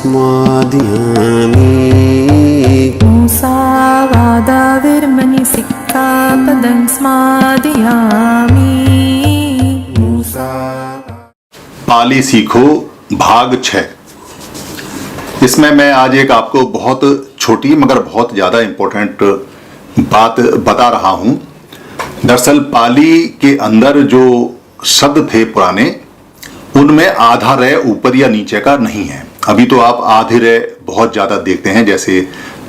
स्मादयामि मूसावादाविर्मणि सिक्खापदं स्मादयामि। पाली सीखो भाग 6। इसमें मैं आज एक आपको बहुत छोटी मगर बहुत ज़्यादा इम्पोर्टेंट बात बता रहा हूँ। दरअसल पाली के अंदर जो शब्द थे पुराने, उनमें आधा रे ऊपर या नीचे का नहीं है। अभी तो आप आधे रे बहुत ज़्यादा देखते हैं, जैसे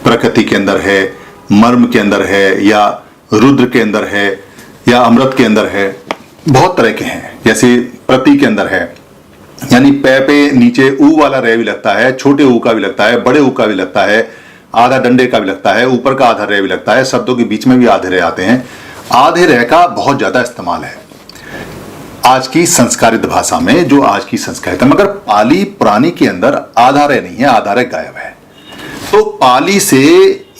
प्रकृति के अंदर है, मर्म के अंदर है, या रुद्र के अंदर है, या अमृत के अंदर है, बहुत तरह के हैं। जैसे प्रति के अंदर है, यानी पै पे नीचे ऊ वाला रे भी लगता है, छोटे ऊ का भी लगता है, बड़े ऊ का भी लगता है, आधा डंडे का भी लगता है, ऊपर का आधा रे भी लगता है, शब्दों के बीच में भी आधे रे आते हैं। आधे रे का बहुत ज्यादा इस्तेमाल है आज की संस्कारित भाषा में, जो आज की संस्कारित है। मगर पाली पुरानी के अंदर आधा रे नहीं है, आधा रे गायब है। तो पाली से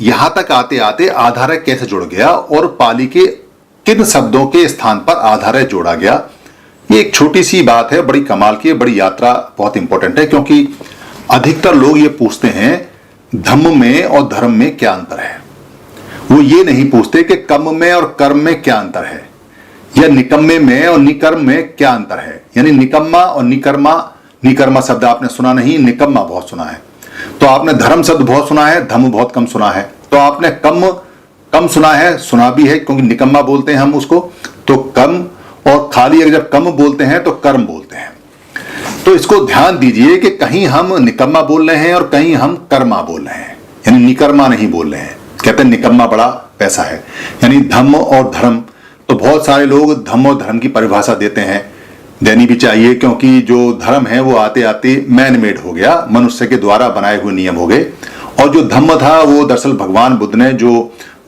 यहां तक आते आते आधा रे कैसे जुड़ गया और पाली के किन शब्दों के स्थान पर आधा रे जोड़ा गया, ये एक छोटी सी बात है, बड़ी कमाल की, बड़ी यात्रा, बहुत इंपॉर्टेंट है। क्योंकि अधिकतर लोग ये पूछते हैं धम्म में और धर्म में क्या अंतर है। वो ये नहीं पूछते कि कर्म में और कर्म में क्या अंतर है, या निकम्मे में और निकर्म में क्या अंतर है। यानी निकम्मा और निकर्मा, निकर्मा शब्द आपने सुना नहीं, निकम्मा बहुत सुना है। तो आपने धर्म शब्द बहुत सुना है, धम्म बहुत कम सुना है। तो आपने कम सुना है, सुना भी है, क्योंकि निकम्मा बोलते हैं हम उसको, तो कम, और खाली अगर जब कम बोलते हैं तो कर्म बोलते हैं। तो इसको ध्यान दीजिए कि कहीं हम निकम्मा बोल रहे हैं और कहीं हम कर्मा बोल रहे हैं, यानी निकर्मा नहीं बोल रहे हैं। कहते हैं निकम्मा बड़ा पैसा है, यानी धम्म और धर्म। तो बहुत सारे लोग धम्म और धर्म की परिभाषा देते हैं, देनी भी चाहिए, क्योंकि जो धर्म है वो आते आते मैन मेड हो गया, मनुष्य के द्वारा बनाए हुए नियम हो गए। और जो धम्म था वो दरअसल भगवान बुद्ध ने जो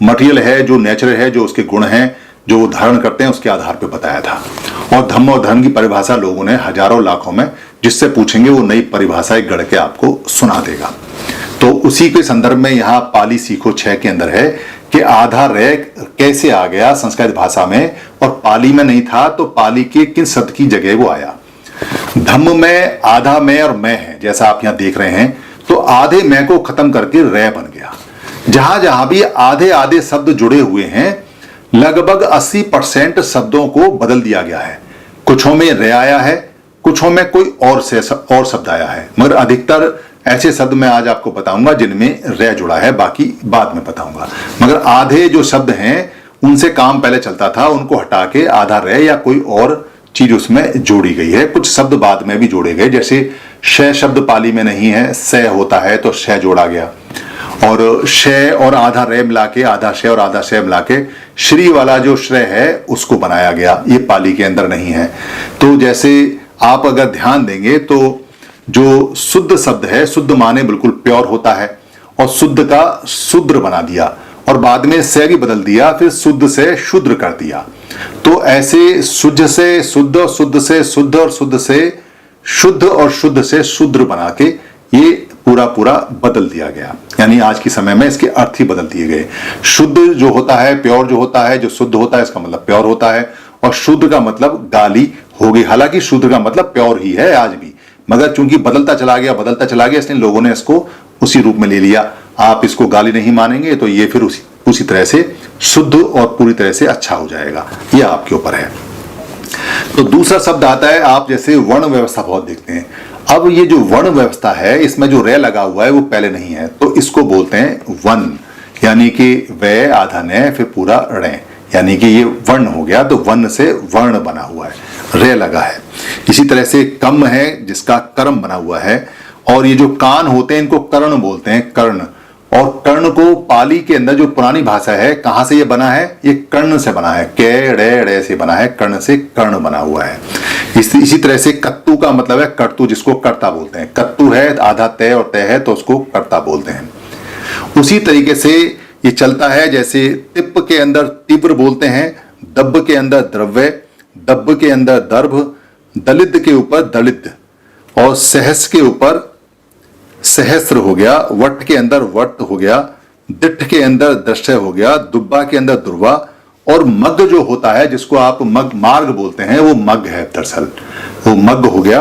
मटेरियल है, जो नेचर है, जो उसके गुण हैं, जो वो धारण करते हैं, उसके आधार पर बताया था। और धम्म और धर्म की परिभाषा लोगों ने हजारों लाखों में, जिससे पूछेंगे वो नई परिभाषा गढ़ के आपको सुना देगा। तो उसी के संदर्भ में यहाँ पाली सीखो 6 के अंदर है कि आधा रे कैसे आ गया संस्कृत भाषा में, और पाली में नहीं था तो पाली के किन शब्द की जगह वो आया। धम्म में आधा में और मैं है, जैसा आप यहाँ देख रहे हैं। तो आधे मैं को खत्म करके रे बन गया। जहां जहां भी आधे आधे शब्द जुड़े हुए हैं, लगभग 80% शब्दों को बदल दिया गया है। कुछों में रे आया है, कुछों में कोई और शब्द आया है, मगर अधिकतर ऐसे शब्द मैं आज आपको बताऊंगा जिनमें रे जुड़ा है, बाकी बाद में बताऊंगा। मगर आधे जो शब्द हैं उनसे काम पहले चलता था, उनको हटा के आधा रे या कोई और चीज उसमें जोड़ी गई है। कुछ शब्द बाद में भी जोड़े गए, जैसे श शब्द पाली में नहीं है, स होता है तो श जोड़ा गया। और श और आधा रे मिला के, आधा श और आधा श मिला के श्री वाला जो श्रेय है उसको बनाया गया। ये पाली के अंदर नहीं है। तो जैसे आप अगर ध्यान देंगे तो जो शुद्ध शब्द है, शुद्ध माने बिल्कुल प्योर होता है, और शुद्ध का शूद्र बना दिया, और बाद में से भी बदल दिया, फिर शुद्ध से शूद्र कर दिया। तो ऐसे शुद्ध से शुद्ध, शुद्ध से शुद्ध, और शुद्ध से शुद्ध, और शुद्ध से शूद्र बना के ये पूरा बदल दिया गया। यानी आज के समय में इसके अर्थ ही बदल दिए गए। शुद्ध जो होता है, प्योर जो होता है, जो शुद्ध होता है, इसका मतलब प्योर होता है, और शुद्ध का मतलब गाली होगी। हालांकि शुद्ध का मतलब प्योर ही है आज भी, मगर चूंकि बदलता चला गया, इसलिए लोगों ने इसको उसी रूप में ले लिया। आप इसको गाली नहीं मानेंगे तो ये फिर उसी तरह से शुद्ध और पूरी तरह से अच्छा हो जाएगा। ये आपके ऊपर है। तो दूसरा शब्द आता है, आप जैसे वर्ण व्यवस्था बहुत देखते हैं। अब ये जो वर्ण व्यवस्था है, इसमें जो रे लगा हुआ है वो पहले नहीं है, तो इसको बोलते हैं वन, यानी कि वे आधा ने फिर पूरा रे, यानी कि ये वर्ण हो गया। तो वर्ण से वर्ण बना हुआ है, रे लगा है। इसी तरह से कम है, जिसका कर्म बना हुआ है। और ये जो कान होते हैं इनको कर्ण बोलते हैं, कर्ण। और कर्ण को पाली के अंदर जो पुरानी भाषा है, कहां से ये बना है, ये कर्ण से बना है, के रे से बना है, कर्ण से कर्ण बना हुआ है। इसी तरह से कत्तू का मतलब है कर्तु, जिसको कर्ता बोलते हैं। कत्तू है, आधा तय और तय है, तो उसको कर्ता बोलते हैं। उसी तरीके से ये चलता है, जैसे तिप के अंदर तीव्र बोलते हैं, दब्ब के अंदर द्रव्य, दब्ब के अंदर दर्भ, दलित के ऊपर दलित, और सहस के ऊपर सहस्र हो गया, वट के अंदर वट हो गया, दिठ के अंदर दृश्य हो गया, दुब्बा के अंदर दुर्वा, और मग जो होता है, जिसको आप मग मार्ग बोलते हैं, वो मग है, दरअसल वो मग हो गया।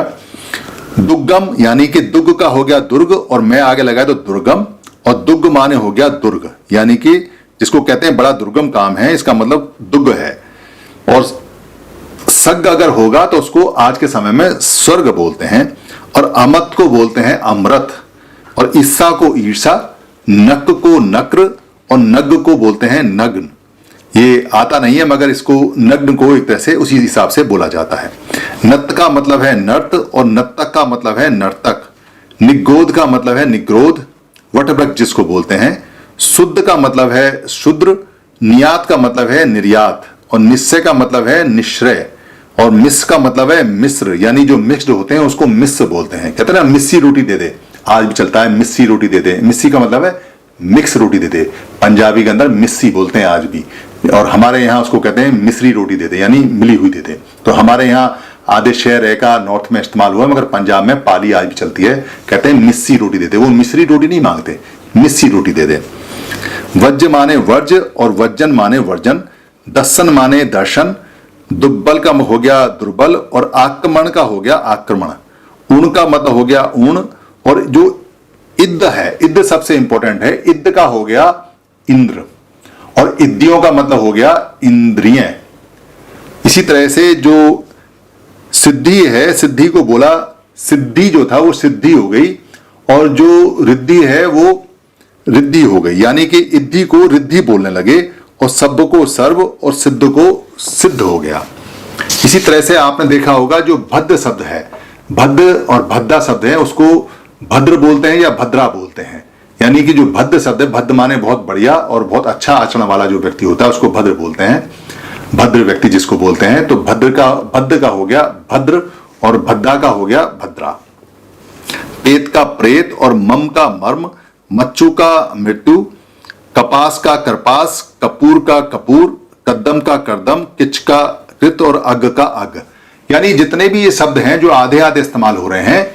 दुर्गम यानी कि दुर्ग का हो गया दुर्ग और मैं आगे लगाया तो दुर्गम, और दुर्ग माने हो गया दुर्ग यानी कि जिसको कहते हैं बड़ा दुर्गम काम है, इसका मतलब दुर्ग है। और सग अगर होगा तो उसको आज के समय में स्वर्ग बोलते हैं, और अमत को बोलते हैं अमृत, और ईर्षा को ईर्षा, नक को नक्र और नग को बोलते हैं नग्न। ये आता नहीं है मगर इसको नग्न को एक तरह से उसी हिसाब से बोला जाता है। नत का मतलब है नर्त और नर्तक का मतलब है नर्तक। निगोद का मतलब है निग्रोध, वटवृक्ष जिसको बोलते हैं। शुद्ध का मतलब है शूद्र, नियात का मतलब है निर्यात, और निश्चय का मतलब है निश्रय, और मिश्र का मतलब है मिश्र यानी जो मिक्स्ड होते हैं उसको मिश्र बोलते हैं। कहते हैं ना मिस्सी रोटी दे दे, आज भी चलता है मिस्सी रोटी दे दे। मिस्सी का मतलब है मिक्स रोटी दे दे, पंजाबी के अंदर मिस्सी बोलते हैं आज भी, और हमारे यहाँ उसको कहते हैं मिश्री रोटी दे दे यानी मिली हुई दे दे। तो हमारे यहाँ आधे शहर है का नॉर्थ में इस्तेमाल हुआ, मगर पंजाब में पाली आज भी चलती है, कहते हैं मिस्सी रोटी दे दे। वो मिश्री रोटी नहीं मांगते, मिस्सी रोटी दे दे। वज्र माने वर्ज और वज्जन माने वर्जन, दर्शन माने दर्शन, दुर्बल का हो गया दुर्बल, और आक्रमण का हो गया आक्रमण। ऊण का मतलब हो गया ऊण, और जो इद्द है, इद्द सबसे इंपॉर्टेंट है, इद्द का हो गया इंद्र, और इद्दियों का मतलब हो गया इंद्रियें। इसी तरह से जो सिद्धि है, सिद्धि को बोला सिद्धि जो था वो सिद्धि हो गई, और जो रिद्धि है वो रिद्धि हो गई, यानी कि इद्धि को रिद्धि बोलने लगे, और सब्ब को सर्व और सिद्ध को सिद्ध हो गया। इसी तरह से आपने देखा होगा जो भद्र शब्द है, भद्र और भद्दा शब्द है, उसको भद्र बोलते हैं या भद्रा बोलते हैं। यानी कि जो भद्र शब्द है, भद्र माने बहुत बढ़िया और बहुत अच्छा आचरण वाला जो व्यक्ति होता है उसको भद्र बोलते हैं, भद्र व्यक्ति जिसको बोलते हैं। तो भद्र का हो गया भद्र, और भद्दा का हो गया भद्रा। पेत का प्रेत और मम का मर्म, मच्चू का मृत्यु, कपास का करपास, कपूर का कपूर, कद्दम का करदम, किच का कृत और अग का अग। यानी जितने भी ये शब्द हैं जो आधे आधे इस्तेमाल हो रहे हैं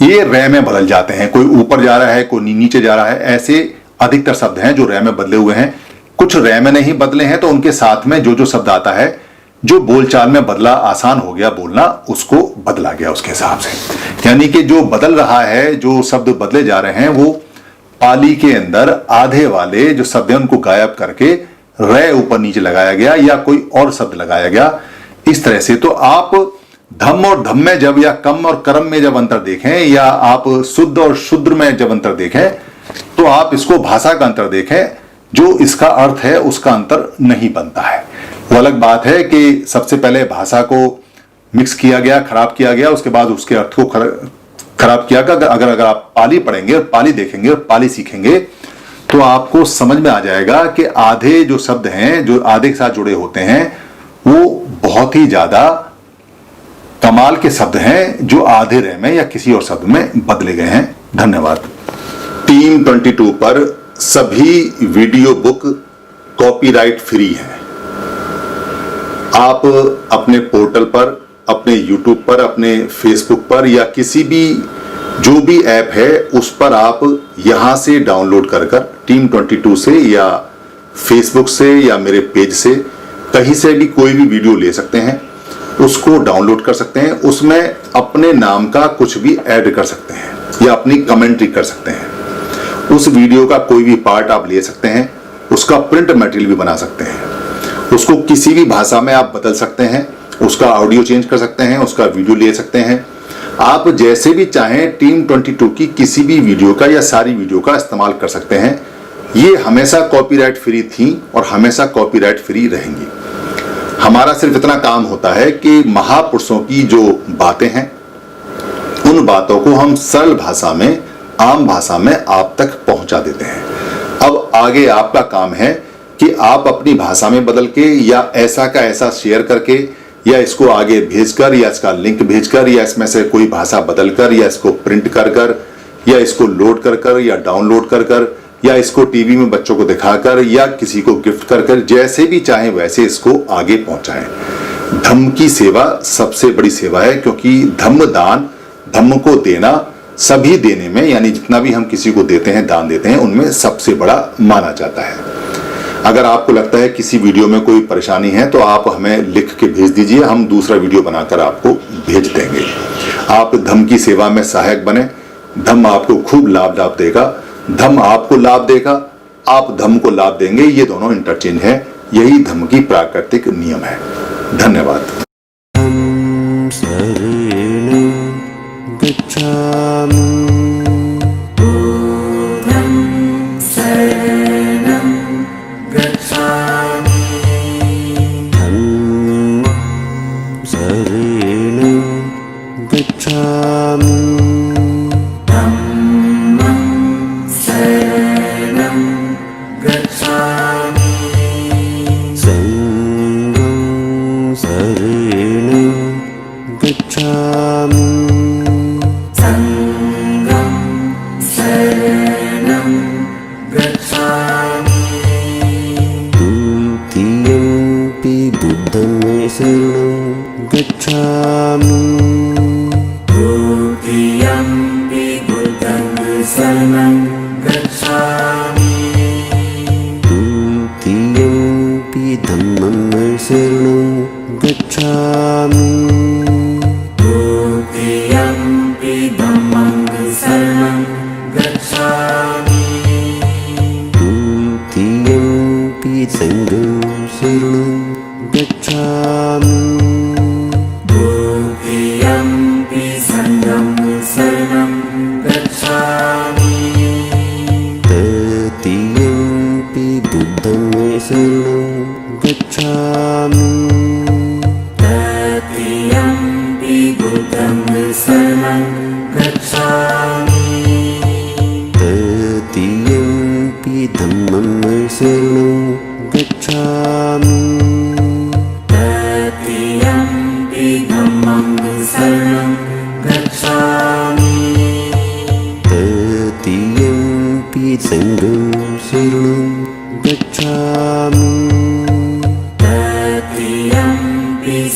ये रे में बदल जाते हैं, कोई ऊपर जा रहा है कोई नीचे जा रहा है, ऐसे अधिकतर शब्द हैं जो रे में बदले हुए हैं। कुछ रे में नहीं बदले हैं तो उनके साथ में जो जो शब्द आता है जो बोलचाल में बदला, आसान हो गया बोलना, उसको बदला गया उसके हिसाब से। यानी कि जो बदल रहा है, जो शब्द बदले जा रहे हैं, वो पाली के अंदर आधे वाले जो शब्द हैं उनको गायब करके रे ऊपर नीचे लगाया गया या कोई और शब्द लगाया गया, इस तरह से। तो आप धम और धम में जब, या कम और कर्म में जब अंतर देखें, या आप शुद्ध और शुद्र में जब अंतर देखें, तो आप इसको भाषा का अंतर देखें, जो इसका अर्थ है उसका अंतर नहीं बनता है। वो अलग बात है कि सबसे पहले भाषा को मिक्स किया गया, खराब किया गया, उसके बाद उसके अर्थ को खराब किया गया। अगर आप पाली पढ़ेंगे और पाली देखेंगे और पाली सीखेंगे तो आपको समझ में आ जाएगा कि आधे जो शब्द हैं जो आधे के साथ जुड़े होते हैं वो बहुत ही ज्यादा कमाल के शब्द हैं जो आधे रे में या किसी और शब्द में बदले गए हैं। धन्यवाद। टीम 22 पर सभी वीडियो बुक कॉपीराइट फ्री है। आप अपने पोर्टल पर, अपने यूट्यूब पर, अपने फेसबुक पर या किसी भी जो भी ऐप है उस पर आप यहां से डाउनलोड कर टीम 22 से या फेसबुक से या मेरे पेज से कहीं से भी कोई भी वीडियो ले सकते हैं, उसको डाउनलोड कर सकते हैं। उसमें अपने नाम का कुछ भी ऐड कर सकते हैं या अपनी कमेंट्री कर सकते हैं। उस वीडियो का कोई भी पार्ट आप ले सकते हैं, उसका प्रिंट मटेरियल भी बना सकते हैं, उसको किसी भी भाषा में आप बदल सकते हैं, उसका ऑडियो चेंज कर सकते हैं, उसका वीडियो ले सकते हैं। आप जैसे भी चाहें टीम 22 की किसी भी वीडियो का या सारी वीडियो का इस्तेमाल कर सकते हैं। ये हमेशा कॉपीराइट फ्री थी और हमेशा कॉपीराइट फ्री रहेंगी। हमारा सिर्फ इतना काम होता है कि महापुरुषों की जो बातें हैं उन बातों को हम सरल भाषा में, आम भाषा में आप तक पहुंचा देते हैं। अब आगे आपका काम है कि आप अपनी भाषा में बदल के या ऐसा का ऐसा शेयर करके या इसको आगे भेजकर या इसका लिंक भेजकर या इसमें से कोई भाषा बदलकर या इसको प्रिंट कर या इसको लोड कर या डाउनलोड कर या इसको टीवी में बच्चों को दिखाकर या किसी को गिफ्ट कर जैसे भी चाहें वैसे इसको आगे पहुंचाएं। धम्म की सेवा सबसे बड़ी सेवा है, क्योंकि धम्म दान, धम्म को देना सभी देने में, यानी जितना भी हम किसी को देते हैं, दान देते हैं, उनमें सबसे बड़ा माना जाता है। अगर आपको लगता है किसी वीडियो में कोई परेशानी है तो आप हमें लिख के भेज दीजिए, हम दूसरा वीडियो बनाकर आपको भेज देंगे। आप धम्म की सेवा में सहायक बने, धम्म आपको खूब लाभ देगा, धम्म आपको लाभ देगा, आप धम्म को लाभ देंगे, ये दोनों इंटरचेंज है। यही धम्म की प्राकृतिक नियम है। धन्यवाद।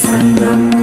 Sangam